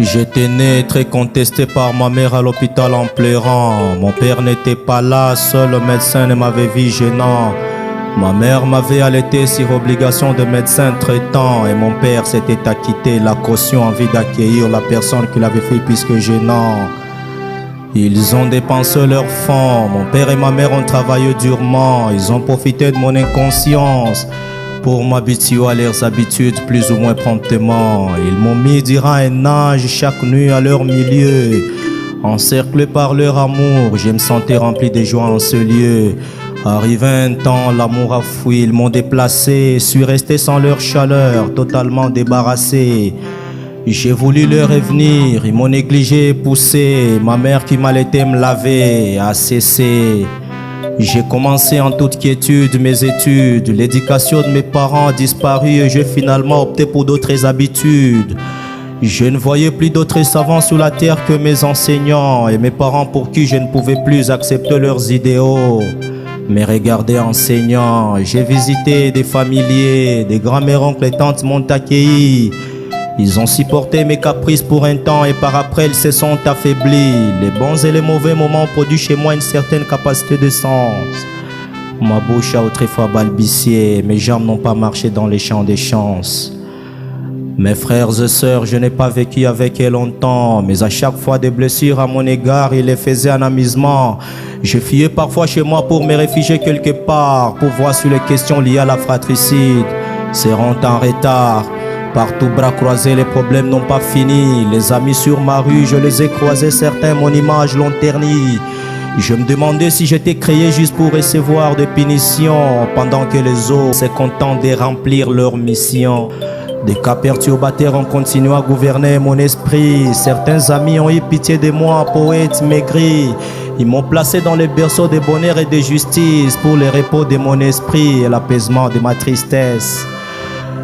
J'étais né très contesté par ma mère à l'hôpital en pleurant. Mon père n'était pas là, seul le médecin ne m'avait vu gênant. Ma mère m'avait allaité sur obligation de médecin traitant et mon père s'était acquitté la caution en vue d'accueillir la personne qui l'avait fait puisque gênant. Ils ont dépensé leurs fonds, mon père et ma mère ont travaillé durement, ils ont profité de mon inconscience pour m'habituer à leurs habitudes plus ou moins promptement. Ils m'ont mis durant un âge chaque nuit à leur milieu. Encerclé par leur amour, je me sentais rempli de joie en ce lieu. Arrivé un temps, l'amour a fui, ils m'ont déplacé, suis resté sans leur chaleur, totalement débarrassé. J'ai voulu leur revenir, ils m'ont négligé et poussé. Ma mère qui m'allaitait me laver a cessé. J'ai commencé en toute quiétude mes études. L'éducation de mes parents a disparu et j'ai finalement opté pour d'autres habitudes. Je ne voyais plus d'autres savants sur la terre que mes enseignants et mes parents pour qui je ne pouvais plus accepter leurs idéaux. Mais regardez enseignants, j'ai visité des familiers, des grands-mères, oncles et tantes m'ont accueilli. Ils ont supporté mes caprices pour un temps et par après ils se sont affaiblis. Les bons et les mauvais moments ont produit chez moi une certaine capacité de sens. Ma bouche a autrefois balbutié, mes jambes n'ont pas marché dans les champs des chances. Mes frères et sœurs, je n'ai pas vécu avec eux longtemps, mais à chaque fois des blessures à mon égard, ils les faisaient en amusement. Je fuyais parfois chez moi pour me réfugier quelque part, pour voir sur les questions liées à la fratricide seront en retard. Partout bras croisés, les problèmes n'ont pas fini. Les amis sur ma rue, je les ai croisés, certains mon image l'ont terni. Je me demandais si j'étais créé juste pour recevoir des punitions, pendant que les autres se contentent de remplir leur mission. Des cas perturbateurs ont continué à gouverner mon esprit. Certains amis ont eu pitié de moi, poète maigri. Ils m'ont placé dans le berceau de bonheur et de justice pour le repos de mon esprit et l'apaisement de ma tristesse.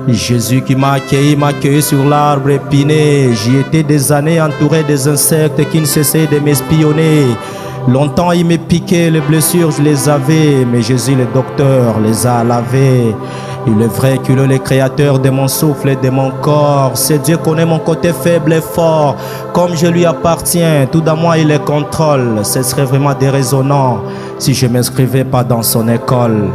Jésus qui m'a accueilli sur l'arbre épineux. J'y étais des années entouré des insectes qui ne cessaient de m'espionner. Longtemps il me piquait, les blessures je les avais, mais Jésus le docteur les a lavées. Il est vrai qu'il est le créateur de mon souffle et de mon corps. C'est Dieu connaît mon côté faible et fort. Comme je lui appartiens, tout dans moi il les contrôle. Ce serait vraiment déraisonnant si je ne m'inscrivais pas dans son école.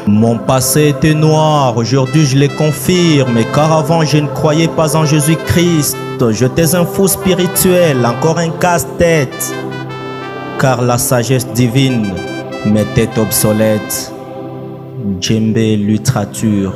Mon passé était noir, aujourd'hui je le confirme. Car avant je ne croyais pas en Jésus-Christ. J'étais un fou spirituel, encore un casse-tête. Car la sagesse divine m'était obsolète. Djembe littérature.